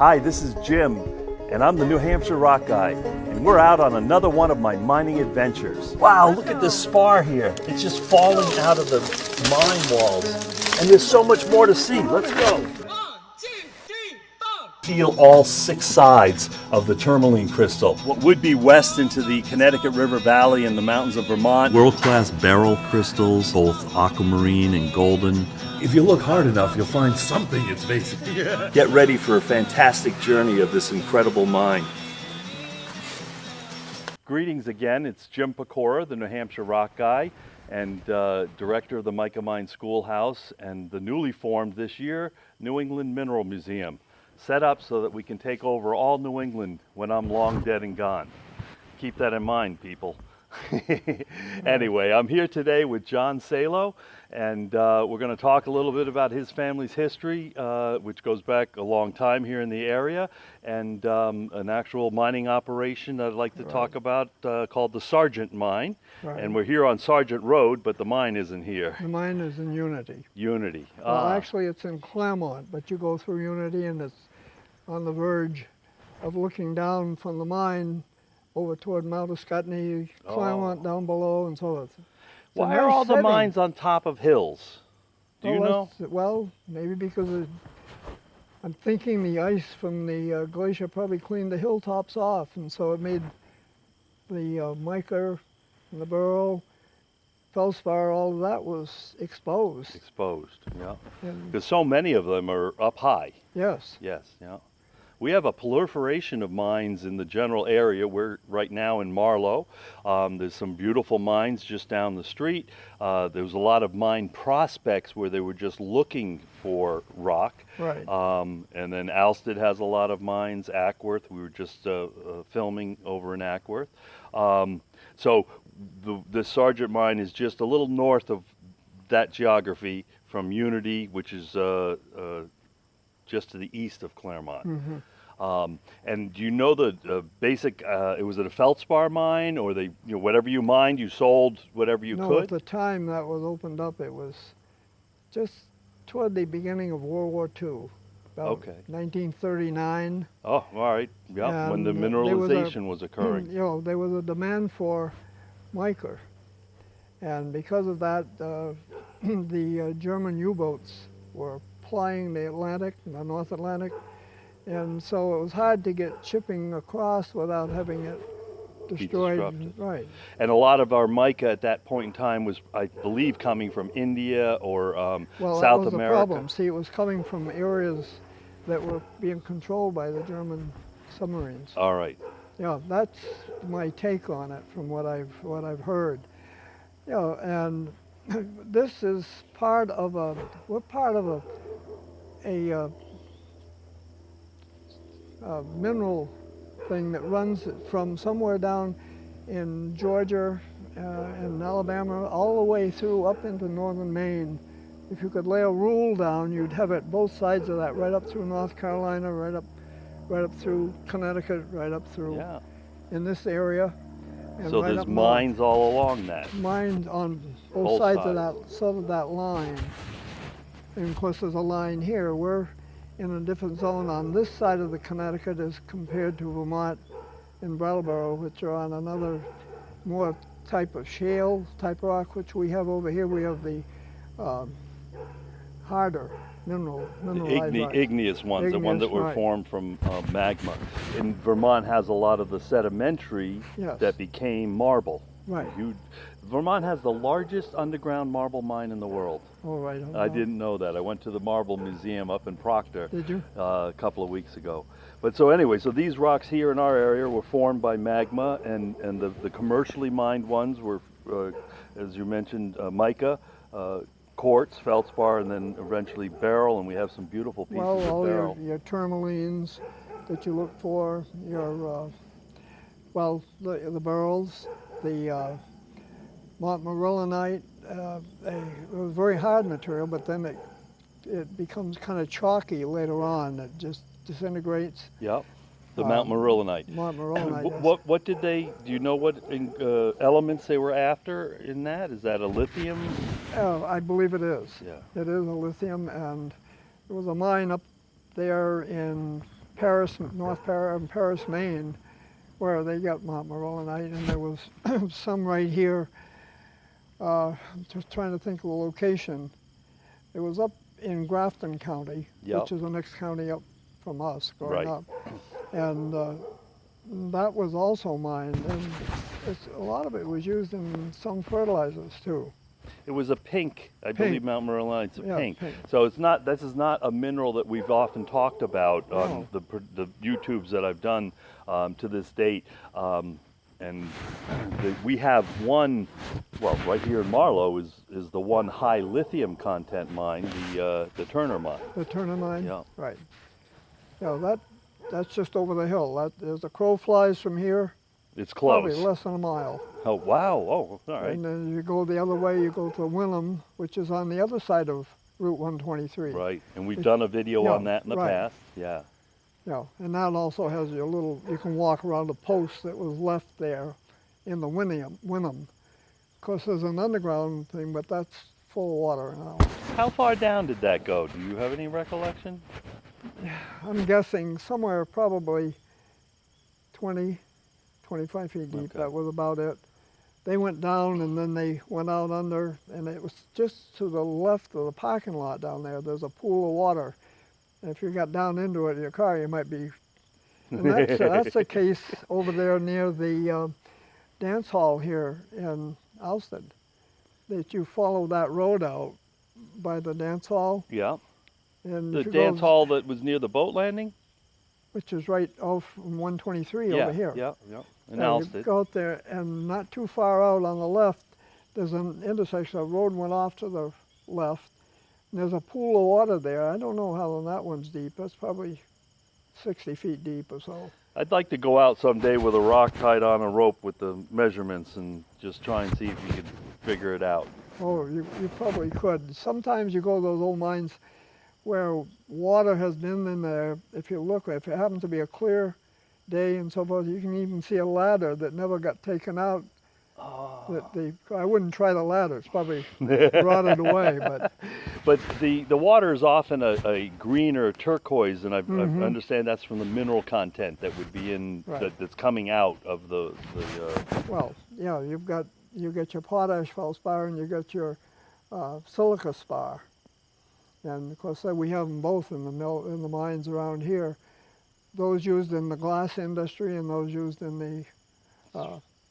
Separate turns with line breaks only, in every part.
Hi, this is Jim, and I'm the New Hampshire rock guy, and we're out on another one of my mining adventures. Wow, look at this spar here. It's just falling out of the mine walls, and there's so much more to see. Let's go. 1, 2, 3, 4. Feel all 6 sides of the tourmaline crystal. What would be west into the Connecticut River Valley and the mountains of Vermont.
World-class beryl crystals, both aquamarine and golden.
If you look hard enough, you'll find something it's facing.
Get ready for a fantastic journey of this incredible mine. Greetings again, it's Jim Pecora, the New Hampshire rock guy and director of the Mica Mine Schoolhouse and the newly formed this year New England Mineral Museum, set up so that we can take over all New England when I'm long dead and gone. Keep that in mind, people. Anyway, I'm here today with John Salo, and we're going to talk a little bit about his family's history, which goes back a long time here in the area, and an actual mining operation that I'd like to talk about called the Sargent mine. And we're here on Sargent Road, but the mine isn't here.
The mine is in Unity.
Unity.
Well, actually it's in Claremont, but you go through Unity and it's on the verge of looking down from the mine over toward Mount Escutney, Claremont down below, and so forth.
Why are all the mines on top of hills? Do you know?
Well, maybe because I'm thinking the ice from the glacier probably cleaned the hilltops off, and so it made the mica and the beryl, feldspar, all of that was exposed.
Exposed, yeah. Because so many of them are up high.
Yes.
Yes, yeah. We have a proliferation of mines in the general area. We're right now in Marlow. There's some beautiful mines just down the street. There was a lot of mine prospects where they were just looking for rock.
Right.
And then Alsted has a lot of mines, Ackworth. We were just filming over in Ackworth. So the Sargent mine is just a little north of that geography from Unity, which is just to the east of Claremont.
Mm-hmm.
And do you know the basic, was it a feldspar mine, or they, whatever you mined, you sold whatever you could?
No, at the time that was opened up, it was just toward the beginning of World War II, about 1939.
Oh, all right, yeah, when the mineralization was occurring.
There was a demand for mica, and because of that, the German U-boats were plying the Atlantic, the North Atlantic, and so it was hard to get shipping across without having it destroyed. Right.
And a lot of our mica at that point in time was, I believe, coming from India or
well,
South
that was
America.
The problem. See, it was coming from areas that were being controlled by the German submarines.
All right.
Yeah, that's my take on it from what I've heard. And this is part of we're part of a mineral thing that runs from somewhere down in Georgia and Alabama all the way through up into northern Maine. If you could lay a rule down, you'd have it both sides of that, right up through North Carolina, right up through Connecticut, right up through in this area. And
so there's mines all along that.
Mines on both sides of that, sort of that line. And of course there's a line here. We're in a different zone on this side of the Connecticut as compared to Vermont and Brattleboro, which are on another more type of shale type rock, which we have over here. We have the harder mineralized
igneous ones, the ones that were formed from magma. And Vermont has a lot of the sedimentary that became marble.
Right.
Vermont has the largest underground marble mine in the world.
Oh, right.
I didn't know that. I went to the Marble Museum up in Proctor.
Did you?
A couple of weeks ago. But so anyway, so these rocks here in our area were formed by magma, and the commercially mined ones were, as you mentioned, mica, quartz, feldspar, and then eventually beryl, and we have some beautiful pieces of beryl.
All your tourmalines that you look for, your, the beryls, the montmorillonite, it was very hard material, but then it becomes kind of chalky later on. It just disintegrates.
Yep. The montmorillonite.
Montmorillonite.
What did they? Do you know what elements they were after in that? Is that a lithium?
I believe it is.
Yeah.
It is a lithium, and there was a mine up there in Paris, North Paris, Paris, Maine, where they got montmorillonite, and there was some right here. Just trying to think of the location. It was up in Grafton County,
Yep.
which is the next county up from us going
Right.
up, and that was also mined. And a lot of it was used in some fertilizers too.
It was a pink, I
Pink.
believe Mount Morillonite's a
Yeah,
pink.
pink.
So it's not, this is not a mineral that we've often talked about on
No.
the YouTubes that I've done to this date. We have one, well, right here in Marlow is the one high lithium content mine, the Turner mine.
The Turner mine,
Yeah.
right? Yeah, that's just over the hill. There's a crow flies from here,
It's
probably
close.
less than a mile.
Oh, wow. Oh, all right.
And then you go the other way, you go to Wynnum, which is on the other side of Route 123.
Right. And we've done a video
Yeah,
on that in the
right.
past. Yeah.
Yeah, and that also has your little, you can walk around the post that was left there in the Wynnum. Of course, there's an underground thing, but that's full of water now.
How far down did that go? Do you have any recollection?
I'm guessing somewhere probably 20, 25 feet deep.
Okay.
That was about it. They went down and then they went out under, and it was just to the left of the parking lot down there. There's a pool of water. And if you got down into it in your car, you might be. And that's the case over there near the dance hall here in Alsted. That you follow that road out by the dance hall.
Yeah.
And
The
if you
dance
go,
hall that was near the boat landing?
which is right off from 123
Yeah,
over here.
yeah, yeah. In
Yeah, you
Alsted.
go out there, and not too far out on the left, there's an intersection. The road went off to the left, and there's a pool of water there. I don't know how long that one's deep. That's probably 60 feet deep or so.
I'd like to go out someday with a rock tied on a rope with the measurements and just try and see if you could figure it out.
Oh, you probably could. Sometimes you go to those old mines where water has been in there. If you look, if it happens to be a clear day and so forth, you can even see a ladder that never got taken out. I wouldn't try the ladder. It's probably rotted away.
But the water is often a green or a turquoise, and I understand that's from the mineral content that would be in
Right.
that's coming out of the
Well, yeah, you get your potash feldspar and you get your silica spar, and of course we have them both in the mines around here. Those used in the glass industry and those used in the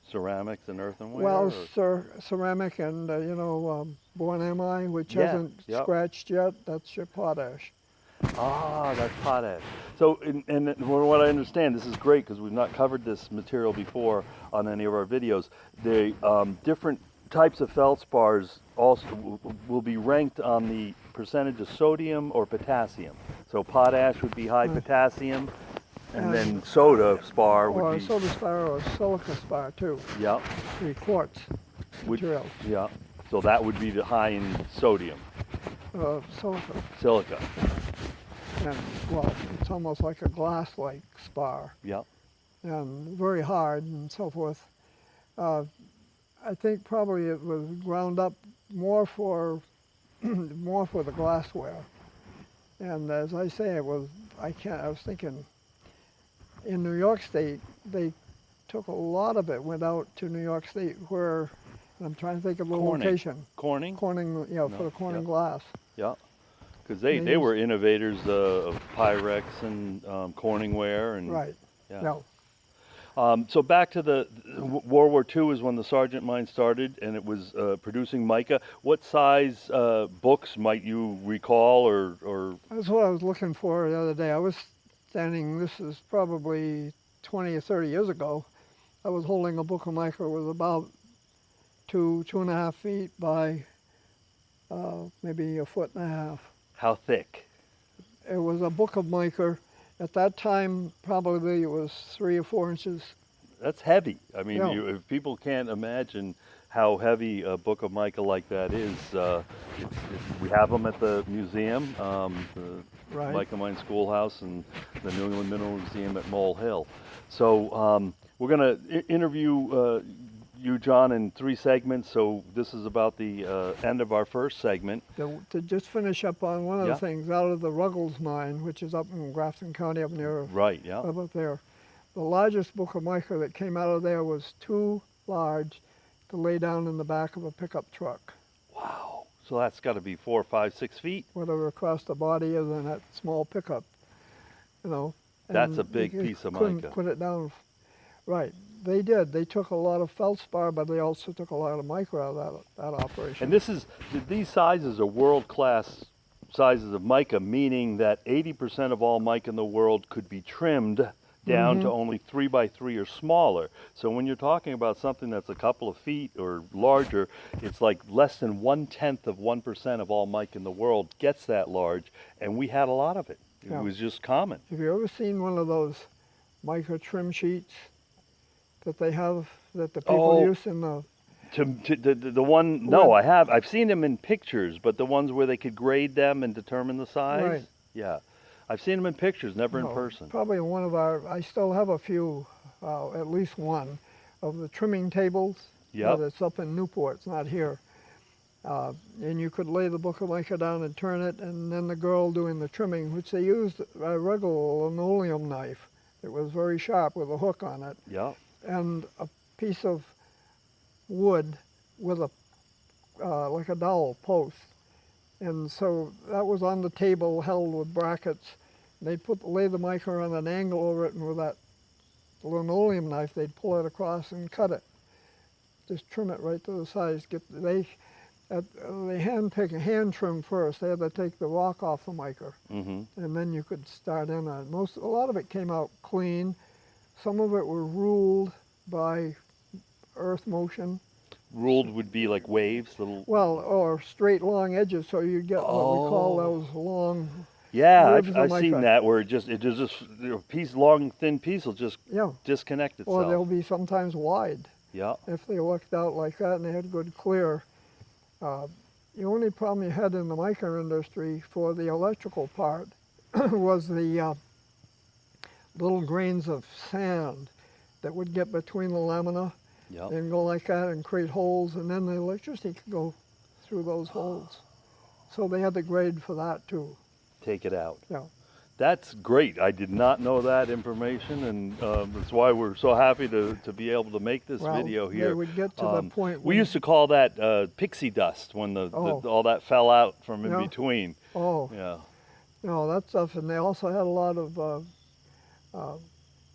ceramics and earthenware.
well,
or-
ceramic and Born MI, which
Yeah,
hasn't
yep.
scratched yet. That's your potash.
Ah, that's potash. So, and from what I understand, this is great because we've not covered this material before on any of our videos. The different types of feldspars also will be ranked on the percentage of sodium or potassium. So potash would be high potassium, and then soda spar
Or
would
a
be
soda spar or silica spar too.
yeah,
The quartz
would,
material.
yeah. So that would be the high in sodium,
Silica.
silica.
And well, it's almost like a glass-like spar,
Yeah.
and very hard and so forth. I think probably it was ground up more for the glassware. And as I say, I was thinking, in New York State, they took a lot of it, went out to New York State where, and I'm trying to think of the
Corning.
location.
Corning.
Corning, for the Corning
yeah.
glass.
Yeah. Because they were innovators of Pyrex and Corningware and
Right.
yeah.
No.
So back to the World War II is when the Sargent mine started, and it was producing mica. What size books might you recall, or
That's what I was looking for the other day. I was standing, this is probably 20 or 30 years ago. I was holding a book of mica. It was about 2.5 feet by maybe 1.5 feet.
how thick?
It was a book of mica. At that time, probably it was 3 or 4 inches.
That's heavy. I mean,
Yeah.
if people can't imagine how heavy a book of mica like that is, we have them at the museum, the
Right.
Mica Mine Schoolhouse and the New England Mineral Museum at Mole Hill. So we're going to interview you, John, in 3 segments, so this is about the end of our first segment.
To just finish up on one of
Yeah.
the things, out of the Ruggles mine, which is up in Grafton County, up near,
Right, yeah.
up there, the largest book of mica that came out of there was too large to lay down in the back of a pickup truck.
Wow. So that's got to be 4, 5, 6 feet.
Whatever across the body is in that small pickup, you know.
That's
and
a big
you
piece of
couldn't
mica.
put it down. Right. They did. They took a lot of feldspar, but they also took a lot of mica out of that operation.
And these sizes are world-class sizes of mica, meaning that 80% of all mica in the world could be trimmed down to only 3 by 3 or smaller. So when you're talking about something that's a couple of feet or larger, it's like less than 1/10 of 1% of all mica in the world gets that large, and we had a lot of it. It
Yeah.
was just common.
Have you ever seen one of those mica trim sheets that they have, that the people
Oh.
use in the...
The one, no,
Well-
I've seen them in pictures, but the ones where they could grade them and determine the size.
Right.
Yeah, I've seen them in pictures, never in
No,
person.
Probably one of our, I still have a few, at least one, of the trimming tables.
Yep.
But it's up in Newport, it's not here. And you could lay the book of mica down and turn it, and then the girl doing the trimming, which they used a regular linoleum knife. It was very sharp with a hook on it,
Yeah.
and a piece of wood with a like a dowel post. And so that was on the table, held with brackets. They'd lay the mica on an angle over it, and with that linoleum knife, they'd pull it across and cut it. Just trim it right to the size. They hand trim first. They had to take the rock off the mica,
Mm-hmm.
and then you could start in on it. A lot of it came out clean. Some of it were ruled by earth motion.
Ruled would be like waves, little.
Well, or straight long edges, so you get what we call those long,
Yeah,
ribs of
I've seen
mica.
that where it just long thin piece will just
yeah.
disconnect
Or they'll
itself.
be sometimes wide
Yeah.
if they worked out like that and they had good clear. The only problem you had in the mica industry for the electrical part was the little grains of sand that would get between the lamina
Yeah.
and go like that and create holes, and then the electricity could go through those holes. So they had to grade for that too.
Take it out.
Yeah.
That's great. I did not know that information, and that's why we're so happy to be able to make this
Well,
video
they
here.
would get to the point
We
when-
used to call that pixie dust when
Oh.
all that fell out from in
Yeah.
between.
Oh,
Yeah.
no, that stuff, and they also had a lot of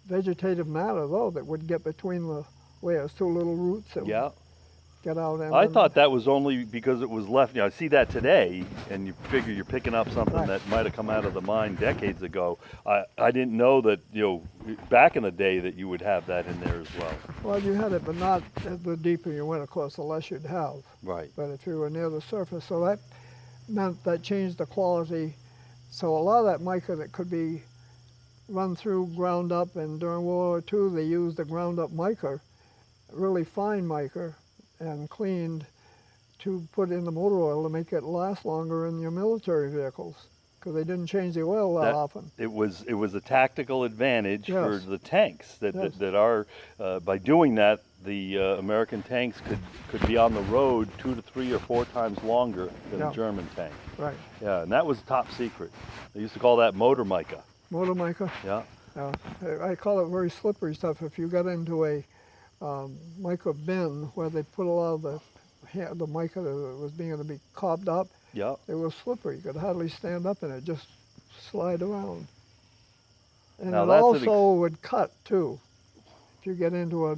vegetative matter though that would get between the layers, two little roots that
Yeah.
would get out. And
I
then-
thought that was only because it was left. I see that today, and you figure you're picking up something
Right.
that might have come out of the mine decades ago. I didn't know that, back in the day that you would have that in there as well.
Well, you had it, but not the deeper you went, of course, the less you'd have.
Right.
But if you were near the surface, so that meant that changed the quality. So a lot of that mica that could be run through, ground up, and during World War II they used the ground up mica, really fine mica, and cleaned to put in the motor oil to make it last longer in your military vehicles, because they didn't change the oil that often.
It was a tactical advantage
Yes.
for the tanks
Yes.
that are by doing that, the American tanks could be on the road 2 to 3 or 4 times longer than
Yeah.
a German tank.
Right.
Yeah, and that was top secret. They used to call that motor mica.
Motor mica.
Yeah.
I call it very slippery stuff. If you got into a mica bin where they put a lot of the mica that was being to be cobbed up,
Yeah.
it was slippery. You could hardly stand up in it, just slide around. And
Now
it
that's
also would cut too. If you get into a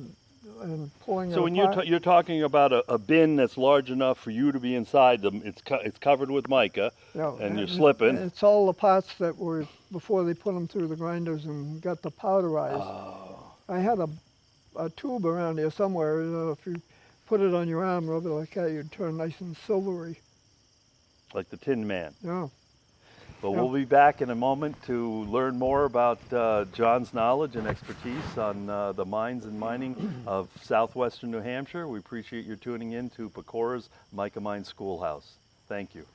and pulling
So
it
when
apart.
you're talking about a bin that's large enough for you to be inside them, it's covered with mica,
Yeah,
and you're slipping.
It's all the parts that were before they put them through the grinders and got the powderized.
Oh.
I had a tube around here somewhere. If you put it on your arm, rub it like that, you'd turn nice and silvery.
Like the Tin Man.
Yeah.
But
Yeah.
we'll be back in a moment to learn more about John's knowledge and expertise on the mines and mining of southwestern New Hampshire. We appreciate your tuning in to Pecora's Mica Mine Schoolhouse. Thank you.